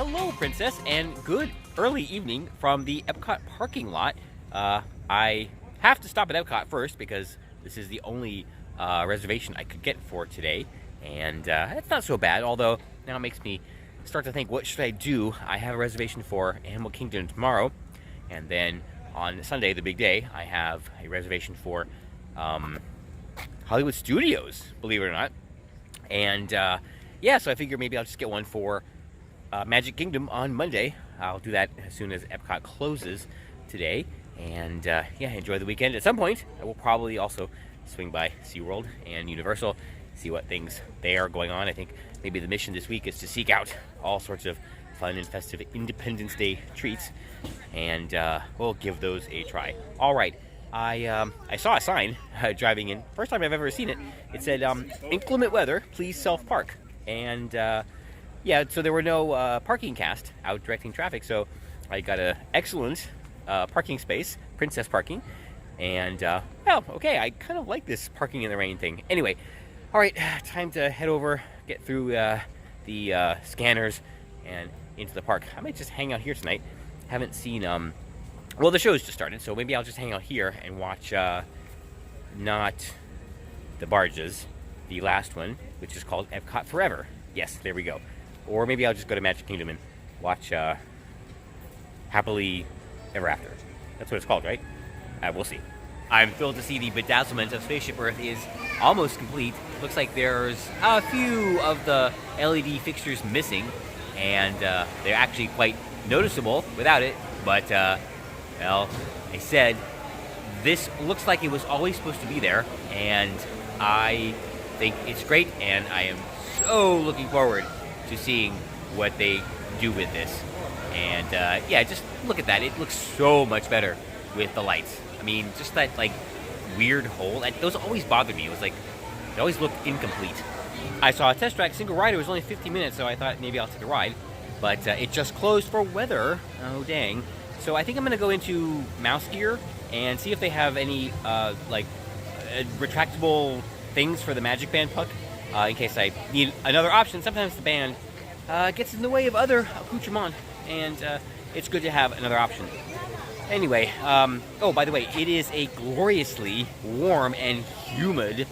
Hello, Princess, and good early evening from the EPCOT parking lot. I have to stop at EPCOT first because this is the only reservation I could get for today, and it's not so bad, although now it makes me start to think, what should I do? I have a reservation for Animal Kingdom tomorrow, and then on Sunday, the big day, I have a reservation for Hollywood Studios, believe it or not. And yeah, so I figure maybe I'll just get one for Magic Kingdom on Monday. I'll do that as soon as EPCOT closes today. And yeah, enjoy the weekend. At some point, I will probably also swing by SeaWorld and Universal, see what things there are going on. I think maybe the mission this week is to seek out all sorts of fun and festive Independence Day treats, and we'll give those a try. All right, I saw a sign driving in. First time I've ever seen it. It said, inclement weather, please self-park. And yeah, so there were no parking cast out directing traffic, so I got an excellent parking space, princess parking. And, well, okay, I kind of like this parking in the rain thing. Anyway, all right, time to head over, get through the scanners and into the park. I might just hang out here tonight. Haven't seen, well, the show's just started, so maybe I'll just hang out here and watch, not the barges, the last one, which is called EPCOT Forever. Yes, there we go. Or maybe I'll just go to Magic Kingdom and watch, Happily Ever After. That's what it's called, right? We'll see. I'm thrilled to see the bedazzlement of Spaceship Earth is almost complete. Looks like there's a few of the LED fixtures missing, and they're actually quite noticeable without it. But, well, I said, this looks like it was always supposed to be there, and I think it's great, and I am so looking forward to seeing what they do with this. And, yeah, just look at that. It looks so much better with the lights. I mean, just that, like, weird hole. Those always bothered me. It was like, it always looked incomplete. I saw a test track single ride. It was only 50 minutes, so I thought maybe I'll take a ride. But it just closed for weather. Oh, dang. So I think I'm going to go into Mouse Gear and see if they have any, like, retractable things for the Magic Band Puck, in case I need another option. Sometimes the band gets in the way of other accoutrements, and it's good to have another option. Anyway, oh, by the way, it is a gloriously warm and humid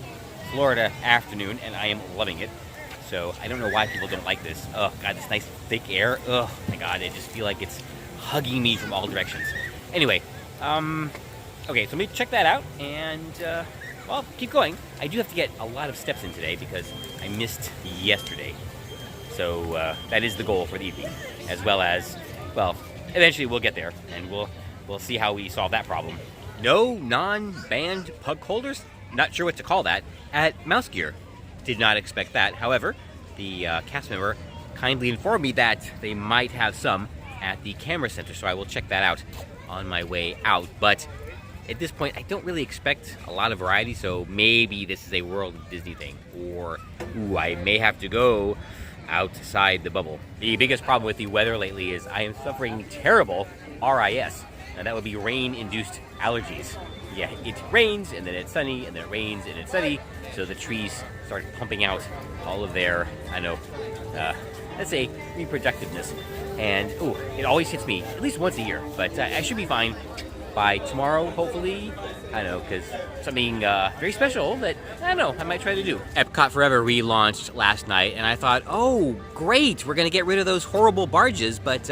Florida afternoon, and I am loving it. So I don't know why people don't like this. Oh, God, this nice thick air. Oh, my God, I just feel like it's hugging me from all directions. Anyway, okay, so let me check that out, and, well, keep going. I do have to get a lot of steps in today because I missed yesterday. So that is the goal for the evening, as well as, well, eventually we'll get there, and we'll see how we solve that problem. No non-band pug holders? Not sure what to call that at Mouse Gear. Did not expect that. However, the cast member kindly informed me that they might have some at the camera center, so I will check that out on my way out. But at this point, I don't really expect a lot of variety, so maybe this is a World of Disney thing. Or, ooh, I may have to go outside the bubble. The biggest problem with the weather lately is I am suffering terrible RIS. And that would be rain-induced allergies. Yeah, it rains, and then it's sunny, and then it rains, and it's sunny, so the trees start pumping out all of their, I know, let's say, reproductiveness. And, ooh, it always hits me at least once a year, but I should be fine by tomorrow, hopefully. I don't know, because something very special that, I don't know, I might try to do. EPCOT Forever relaunched last night, and I thought, oh, great, we're going to get rid of those horrible barges, but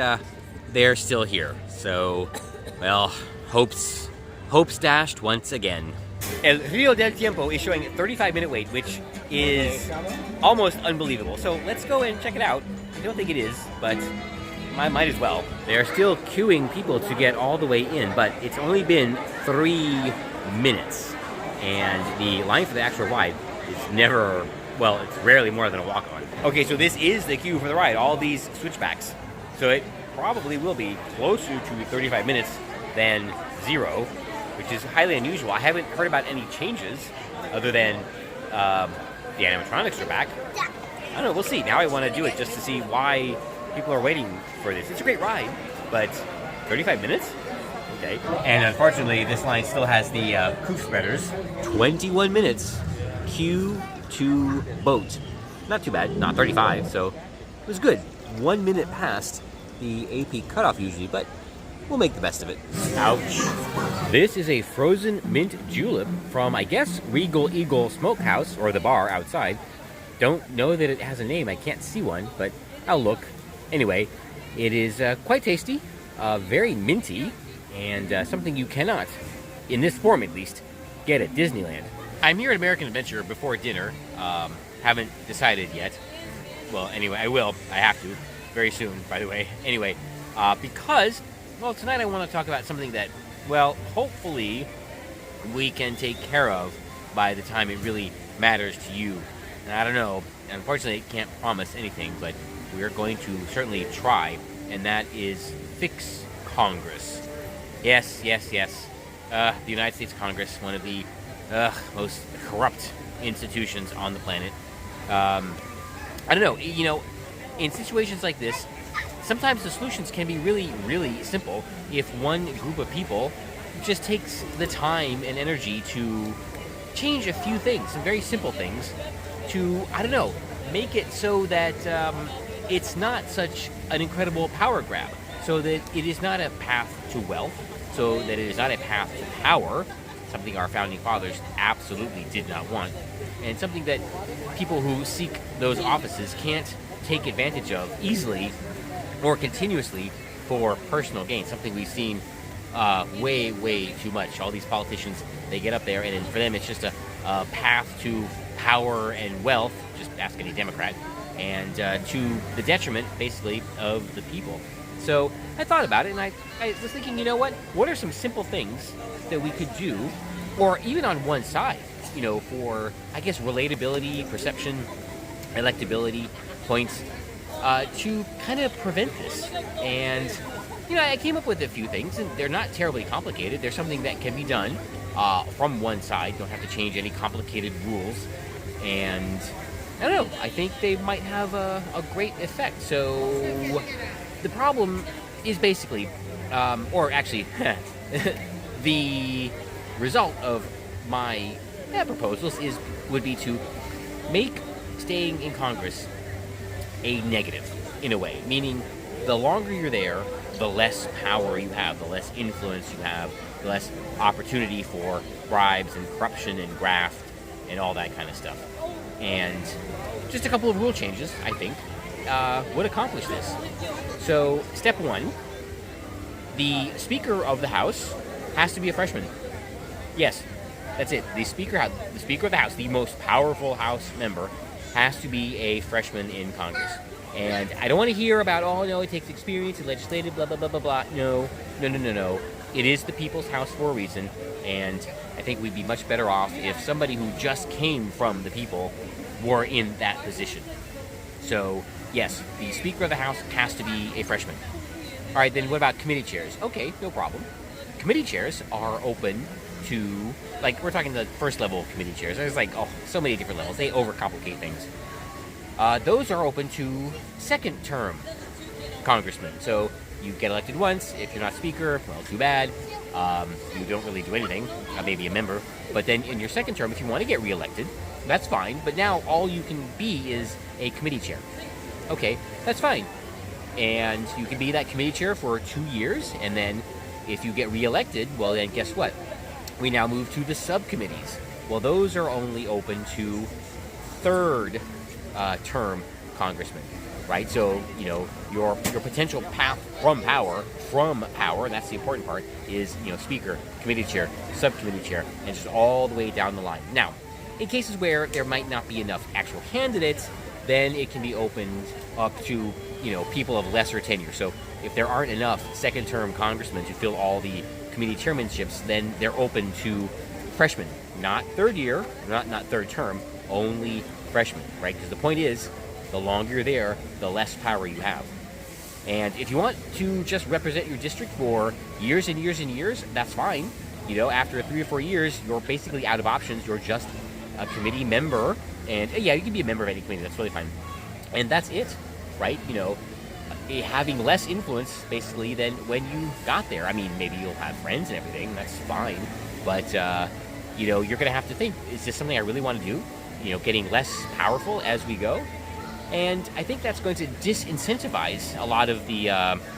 they're still here, so... Well, hopes dashed once again. El Rio del Tiempo is showing a 35-minute wait, which is almost unbelievable. So let's go and check it out. I don't think it is, but I might as well. They're still queuing people to get all the way in, but it's only been 3 minutes. And the line for the actual ride is never, well, it's rarely more than a walk-on. Okay, so this is the queue for the ride, all these switchbacks. So it probably will be closer to 35 minutes than 0, which is highly unusual. I haven't heard about any changes other than the animatronics are back. I don't know, we'll see. Now I want to do it just to see why people are waiting for this. It's a great ride, but 35 minutes? Okay. And unfortunately, this line still has the coof spreaders. 21 minutes. Queue to boat. Not too bad, not 35, so it was good. 1 minute past the AP cutoff usually, but we'll make the best of it. Ouch. This is a frozen mint julep from, I guess, Regal Eagle Smokehouse, or the bar outside. Don't know that it has a name. I can't see one, but I'll look. Anyway, it is quite tasty, very minty, and something you cannot, in this form at least, get at Disneyland. I'm here at American Adventure before dinner. Haven't decided yet. Well, anyway, I will. I have to. Very soon, by the way. Anyway, because, well, tonight I want to talk about something that, well, hopefully we can take care of by the time it really matters to you. And I don't know. Unfortunately, I can't promise anything, but we are going to certainly try, and that is fix Congress. Yes. The United States Congress, one of the most corrupt institutions on the planet. I don't know, in situations like this, sometimes the solutions can be really, really simple if one group of people just takes the time and energy to change a few things, some very simple things, to, I don't know, make it so that it's not such an incredible power grab, so that it is not a path to wealth, so that it is not a path to power, something our founding fathers absolutely did not want, and something that people who seek those offices can't take advantage of easily or continuously for personal gain, something we've seen way too much. All these politicians, they get up there, and for them it's just a path to power and wealth, just ask any Democrat, and to the detriment, basically, of the people. So I thought about it, and I was thinking, what are some simple things that we could do, or even on one side, for, I guess, relatability, perception, electability points, to kind of prevent this. And, I came up with a few things, and they're not terribly complicated. There's something that can be done from one side. Don't have to change any complicated rules. And, I don't know, I think they might have a great effect. So, the problem is basically, or actually, the result of my proposals would be to make staying in Congress a negative, in a way. Meaning, the longer you're there, the less power you have, the less influence you have, the less opportunity for bribes and corruption and graft and all that kind of stuff. And just a couple of rule changes, I think, would accomplish this. So, step one, the Speaker of the House has to be a freshman. Yes, that's it. The Speaker of the House, the most powerful House member, has to be a freshman in Congress. And I don't want to hear about, it takes experience and legislative, blah, blah, blah, blah, blah. No. It is the people's house for a reason, and I think we'd be much better off if somebody who just came from the people were in that position. So, yes, the Speaker of the House has to be a freshman. All right, then what about committee chairs? Okay, no problem. Committee chairs are open to, we're talking the first level of committee chairs. There's so many different levels. They overcomplicate things. Those are open to second term congressmen. So you get elected once. If you're not speaker, well, too bad. You don't really do anything, maybe a member. But then in your second term, if you want to get reelected, that's fine. But now all you can be is a committee chair. Okay, that's fine. And you can be that committee chair for 2 years. And then if you get reelected, well, then guess what? We now move to the subcommittees. Well, those are only open to third term congressmen, right? So, your potential path from power, that's the important part, is, speaker, committee chair, subcommittee chair, and just all the way down the line. Now, in cases where there might not be enough actual candidates, then it can be opened up to, people of lesser tenure. So if there aren't enough second term congressmen to fill all the committee chairmanships, then they're open to freshmen, not third year, not third term, only freshmen, right? Because the point is, the longer you're there, the less power you have. And if you want to just represent your district for years and years and years, that's fine. After 3 or 4 years, you're basically out of options. You're just a committee member. And yeah, you can be a member of any committee. That's really fine. And that's it, right? Having less influence, basically, than when you got there. I mean, maybe you'll have friends and everything. That's fine. But, you're going to have to think, is this something I really want to do? Getting less powerful as we go. And I think that's going to disincentivize a lot of the,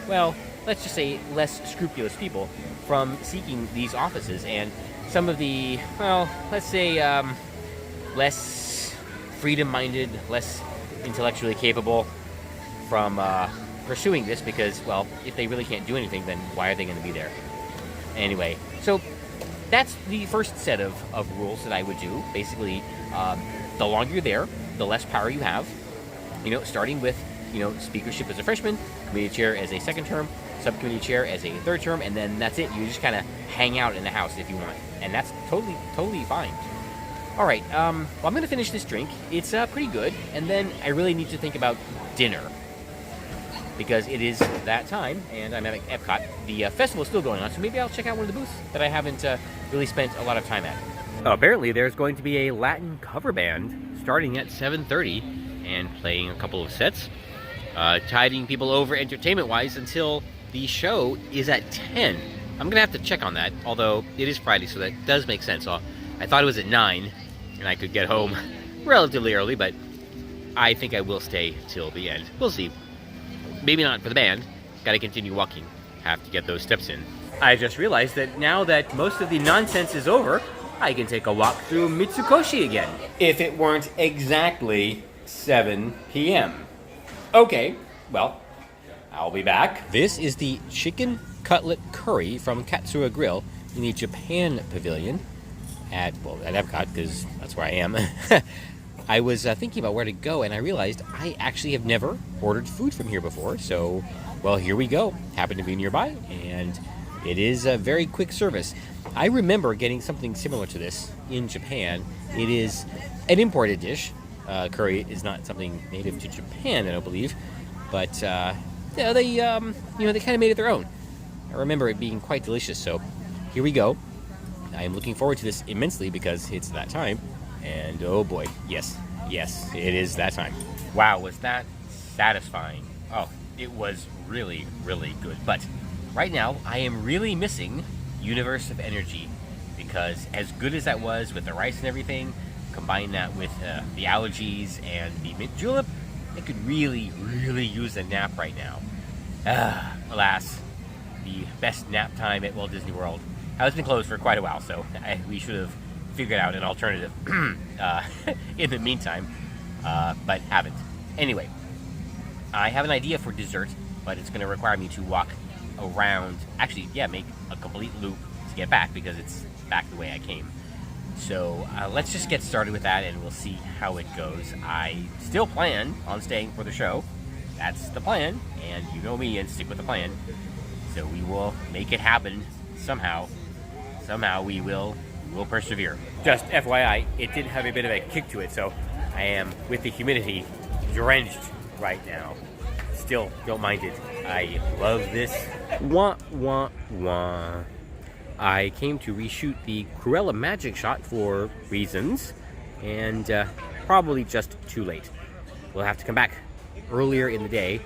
well, let's just say less scrupulous people from seeking these offices. And some of the, well, let's say less freedom-minded, less intellectually capable from pursuing this because, well, if they really can't do anything, then why are they going to be there? Anyway, so that's the first set of rules that I would do. Basically, the longer you're there, the less power you have. You know, starting with, you know, speakership as a freshman, committee chair as a second term, subcommittee chair as a third term, and then that's it. You just kind of hang out in the house if you want. And that's totally fine. All right, well, I'm going to finish this drink. It's pretty good. And then I really need to think about dinner, because it is that time, and I'm at EPCOT. The festival is still going on, so maybe I'll check out one of the booths that I haven't really spent a lot of time at. Apparently, there's going to be a Latin cover band starting at 7:30 and playing a couple of sets, tiding people over entertainment-wise until the show is at 10. I'm going to have to check on that, although it is Friday, so that does make sense. So I thought it was at 9, and I could get home relatively early, but I think I will stay till the end. We'll see. Maybe not for the band. Gotta continue walking. Have to get those steps in. I just realized that now that most of the nonsense is over, I can take a walk through Mitsukoshi again. If it weren't exactly 7 p.m. Okay, well, I'll be back. This is the chicken cutlet curry from Katsura Grill in the Japan Pavilion at EPCOT, because that's where I am. I was thinking about where to go, and I realized I actually have never ordered food from here before. So, well, here we go. Happened to be nearby, and it is a very quick service. I remember getting something similar to this in Japan. It is an imported dish. Curry is not something native to Japan, I don't believe, but yeah, they kind of made it their own. I remember it being quite delicious. So, here we go. I am looking forward to this immensely because it's that time. And oh boy, yes, it is that time. Wow, was that satisfying. Oh, it was really good. But right now, I am really missing Universe of Energy, because as good as that was with the rice and everything, combine that with the allergies and the mint julep, I could really use a nap right now. Alas, the best nap time at Walt Disney World has been closed for quite a while, so we should have figured out an alternative in the meantime, but haven't. Anyway, I have an idea for dessert, but it's going to require me to walk around, actually, yeah, make a complete loop to get back, because it's back the way I came. So let's just get started with that, and we'll see how it goes. I still plan on staying for the show. That's the plan, and you know me and stick with the plan. So we will make it happen somehow. Somehow we will persevere. Just FYI, it did have a bit of a kick to it, so I am, with the humidity, drenched right now. Still, don't mind it. I love this. Wah, wah, wah. I came to reshoot the Cruella magic shot for reasons, and probably just too late. We'll have to come back earlier in the day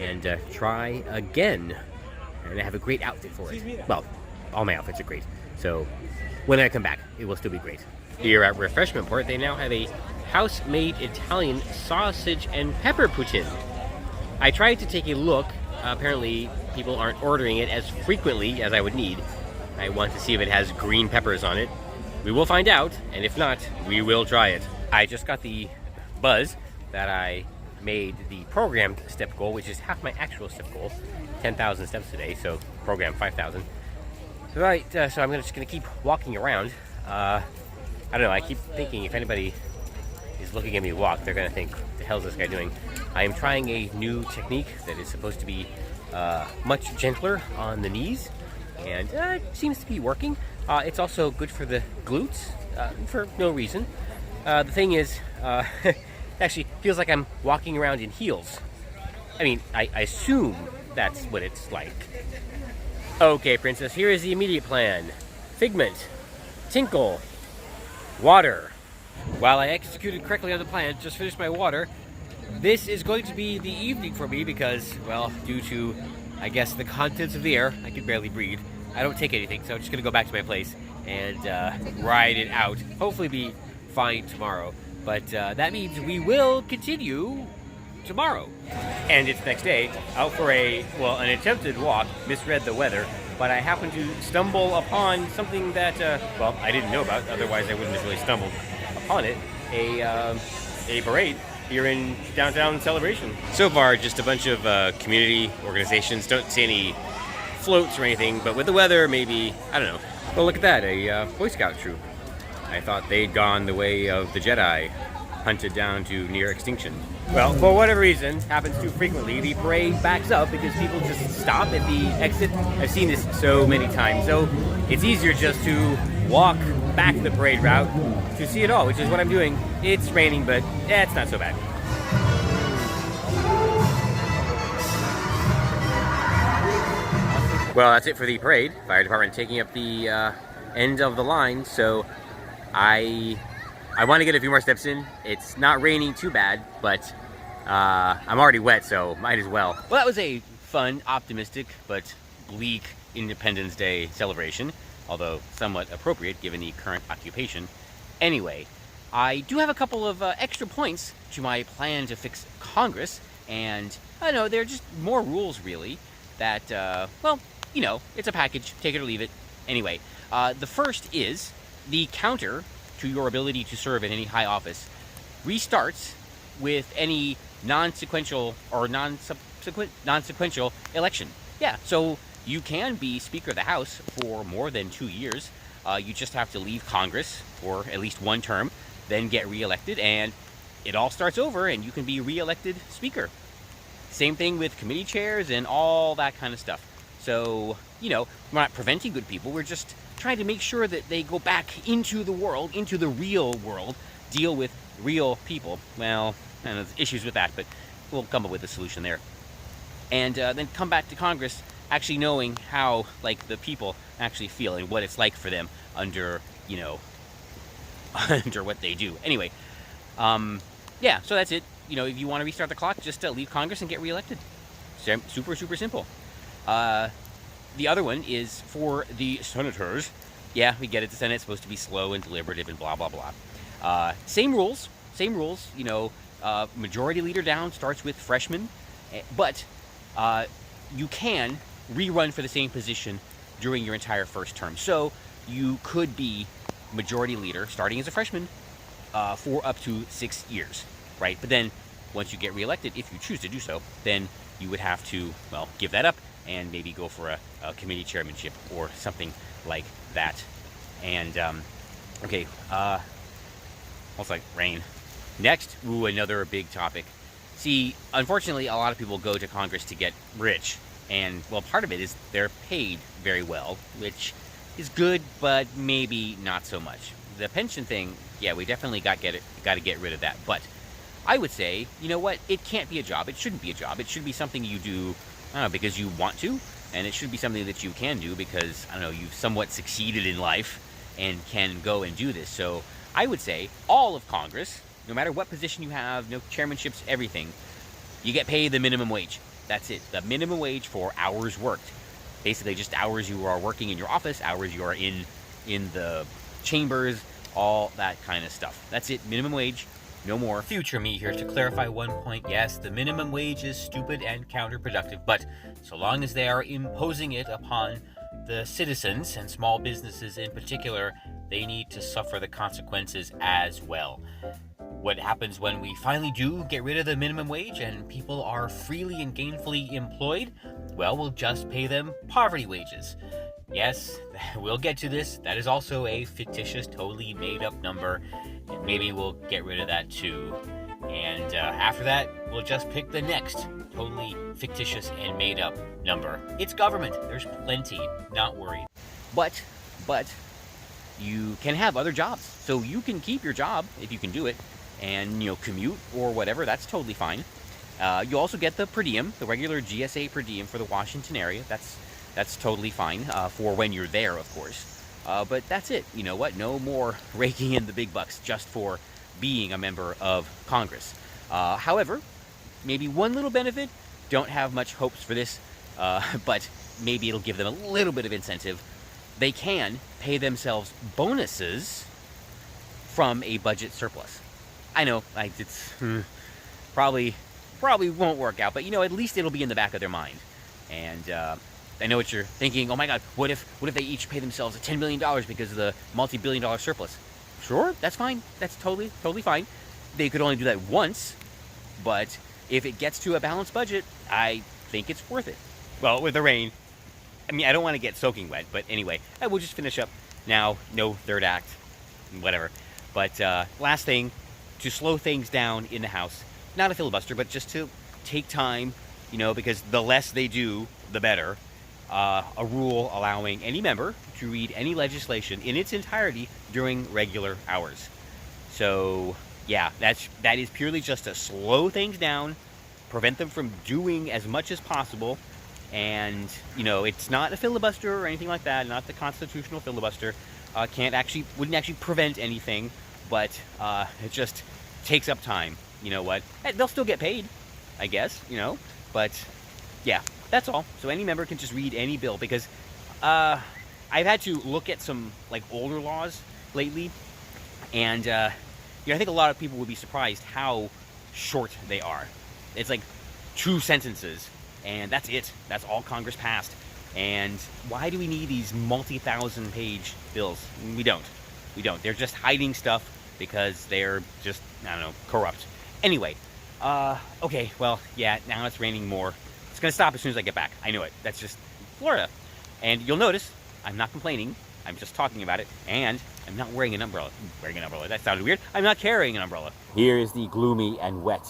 and try again. And I have a great outfit for it. Well, all my outfits are great. So when I come back, it will still be great. Here at Refreshment Port, they now have a house-made Italian sausage and pepper poutine. I tried to take a look. Apparently, people aren't ordering it as frequently as I would need. I want to see if it has green peppers on it. We will find out, and if not, we will try it. I just got the buzz that I made the programmed step goal, which is half my actual step goal, 10,000 steps today, so program 5,000. Right, so I'm just going to keep walking around. I don't know, I keep thinking if anybody is looking at me walk, they're going to think, what the hell is this guy doing? I am trying a new technique that is supposed to be much gentler on the knees, and it seems to be working. It's also good for the glutes, for no reason. The thing is, it actually feels like I'm walking around in heels. I mean, I assume that's what it's like. Okay, Princess, here is the immediate plan. Figment, tinkle, water. While I executed correctly on the plan, just finished my water, this is going to be the evening for me because, well, due to, I guess, the contents of the air, I can barely breathe. I don't take anything, so I'm just going to go back to my place and ride it out. Hopefully be fine tomorrow. But that means we will continue tomorrow. And it's next day, out for an attempted walk, misread the weather, but I happened to stumble upon something that, I didn't know about, otherwise I wouldn't have really stumbled upon it, a parade here in downtown Celebration. So far, just a bunch of community organizations. Don't see any floats or anything, but with the weather, maybe, I don't know. Well, look at that, a Boy Scout troop. I thought they'd gone the way of the Jedi, hunted down to near extinction. Well, for whatever reason, happens too frequently, the parade backs up because people just stop at the exit. I've seen this so many times, so it's easier just to walk back the parade route to see it all, which is what I'm doing. It's raining, but it's not so bad. Well, that's it for the parade. Fire department taking up the end of the line, so I want to get a few more steps in. It's not raining too bad, but I'm already wet, so might as well. Well, that was a fun, optimistic, but bleak Independence Day celebration, although somewhat appropriate given the current occupation. Anyway, I do have a couple of extra points to my plan to fix Congress, and I don't know, they're just more rules, really, that, you know, it's a package, take it or leave it. Anyway, the first is the counter to your ability to serve in any high office restarts with any non-sequential or non-sequential election. Yeah, so you can be Speaker of the House for more than 2 years. You just have to leave Congress for at least one term, then get reelected, and it all starts over, and you can be reelected Speaker. Same thing with committee chairs and all that kind of stuff. So, you know, we're not preventing good people, we're just trying to make sure that they go back into the world, into the real world, deal with real people. Well, I know there's issues with that, but we'll come up with a solution there. And then come back to Congress actually knowing how, like, the people actually feel and what it's like for them under, you know, under what they do. Anyway, yeah, so that's it. You know, if you want to restart the clock, just leave Congress and get reelected. Super, super simple. The other one is for the senators. Yeah, we get it. The Senate's supposed to be slow and deliberative and blah, blah, blah. Same rules. You know, majority leader down starts with freshman. But you can rerun for the same position during your entire first term. So you could be majority leader starting as a freshman for up to 6 years, right? But then once you get reelected, if you choose to do so, then you would have to, well, give that up and maybe go for a committee chairmanship or something like that. And, okay, looks like rain. Next, another big topic. See, unfortunately, a lot of people go to Congress to get rich. And, well, part of it is they're paid very well, which is good, but maybe not so much. The pension thing, yeah, we definitely got to get rid of that. But I would say, you know what, it can't be a job. It shouldn't be a job. It should be something you do, I don't know, because you want to, and it should be something that you can do because, I don't know, you've somewhat succeeded in life and can go and do this. So I would say all of Congress, no matter what position you have, no chairmanships, everything, you get paid the minimum wage. That's it. The minimum wage for hours worked. Basically just hours you are working in your office, hours you are in the chambers, all that kind of stuff. That's it. Minimum wage. No more. Future me here to clarify one point. Yes, the minimum wage is stupid and counterproductive, but so long as they are imposing it upon the citizens and small businesses in particular, they need to suffer the consequences as well. What happens when we finally do get rid of the minimum wage and people are freely and gainfully employed? Well, we'll just pay them poverty wages. Yes, we'll get to this. That is also a fictitious, totally made-up number. And maybe we'll get rid of that too. And after that, we'll just pick the next totally fictitious and made-up number. It's government. There's plenty. Not worried. But you can have other jobs. So you can keep your job if you can do it and, you know, commute or whatever. That's totally fine. You also get the per diem, the regular GSA per diem for the Washington area. That's totally fine for when you're there, of course. But that's it. You know what? No more raking in the big bucks just for being a member of Congress. However, maybe one little benefit, don't have much hopes for this, but maybe it'll give them a little bit of incentive. They can pay themselves bonuses from a budget surplus. I know, it's probably probably won't work out, but at least it'll be in the back of their mind. And I know what you're thinking. Oh my God, what if they each pay themselves $10 million because of the multi-billion-dollar surplus? Sure, that's fine. That's totally fine. They could only do that once, but if it gets to a balanced budget, I think it's worth it. Well, with the rain, I mean, I don't want to get soaking wet, but anyway, I will just finish up now. No third act, whatever. But last thing, to slow things down in the House. Not a filibuster, but just to take time, because the less they do, the better. A rule allowing any member to read any legislation in its entirety during regular hours. So, yeah, that is purely just to slow things down, prevent them from doing as much as possible. And, it's not a filibuster or anything like that, not the constitutional filibuster. Wouldn't actually prevent anything, but it just takes up time. You know what? They'll still get paid, I guess, but yeah, that's all. So any member can just read any bill, because I've had to look at some older laws lately, and I think a lot of people would be surprised how short they are. It's like 2 sentences, and that's it. That's all Congress passed. And why do we need these multi-thousand page bills? We don't. They're just hiding stuff because they're just, corrupt. Anyway, okay, well, yeah, now it's raining more. It's going to stop as soon as I get back. I know it. That's just Florida. And you'll notice I'm not complaining. I'm just talking about it. And I'm not wearing an umbrella. That sounded weird. I'm not carrying an umbrella. Here is the gloomy and wet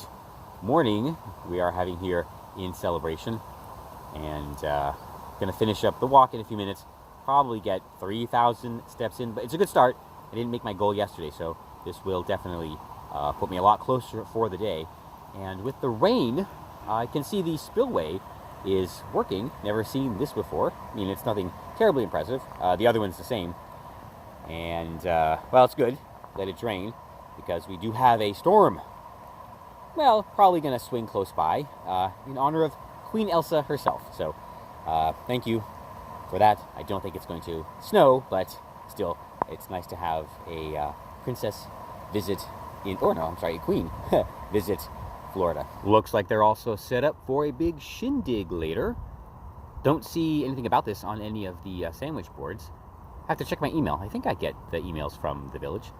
morning we are having here in Celebration. And going to finish up the walk in a few minutes. Probably get 3,000 steps in. But it's a good start. I didn't make my goal yesterday, so this will definitely put me a lot closer for the day. And with the rain, I can see the spillway is working. Never seen this before. I mean, it's nothing terribly impressive. The other one's the same. And, well, it's good. Let it drain, because we do have a storm. Well, probably going to swing close by in honor of Queen Elsa herself. So, thank you for that. I don't think it's going to snow, but still, it's nice to have a princess visit a queen visit Florida. Looks like they're also set up for a big shindig later. Don't see anything about this on any of the sandwich boards. I have to check my email. I think I get the emails from the village.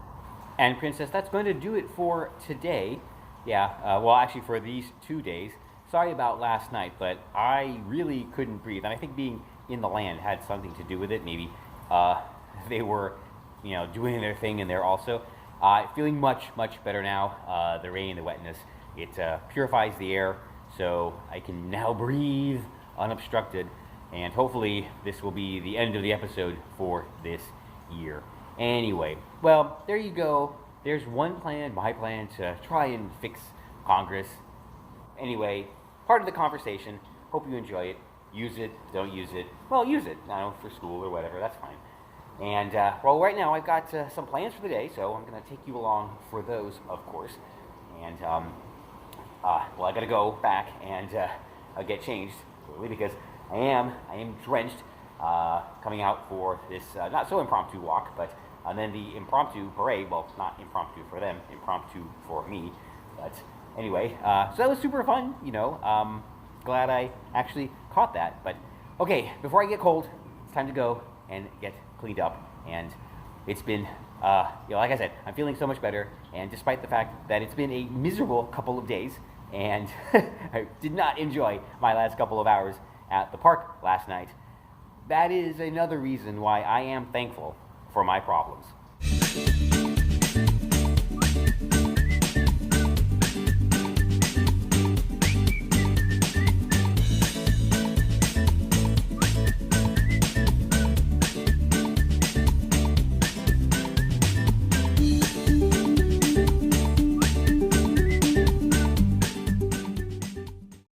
And Princess, that's going to do it for today. Yeah, well, actually for these 2 days. Sorry about last night, but I really couldn't breathe. And I think being in the land had something to do with it. Maybe they were, doing their thing in there also. Feeling much better now. The rain, the wetness, it purifies the air, so I can now breathe unobstructed. And hopefully this will be the end of the episode for this year. Anyway, well, there you go. There's my plan to try and fix Congress. Anyway, part of the conversation. Hope you enjoy it. Use it, don't use it. Well, use it, for school or whatever, that's fine. And, well, right now I've got some plans for the day, so I'm going to take you along for those, of course. And, well, I got to go back and get changed, clearly, because I am drenched, coming out for this not so impromptu walk, but then the impromptu parade. Well, not impromptu for them, impromptu for me. But anyway, so that was super fun, glad I actually caught that. But okay, before I get cold, it's time to go and get cleaned up. And it's been, like I said, I'm feeling so much better. And despite the fact that it's been a miserable couple of days, and I did not enjoy my last couple of hours at the park last night, that is another reason why I am thankful for my problems.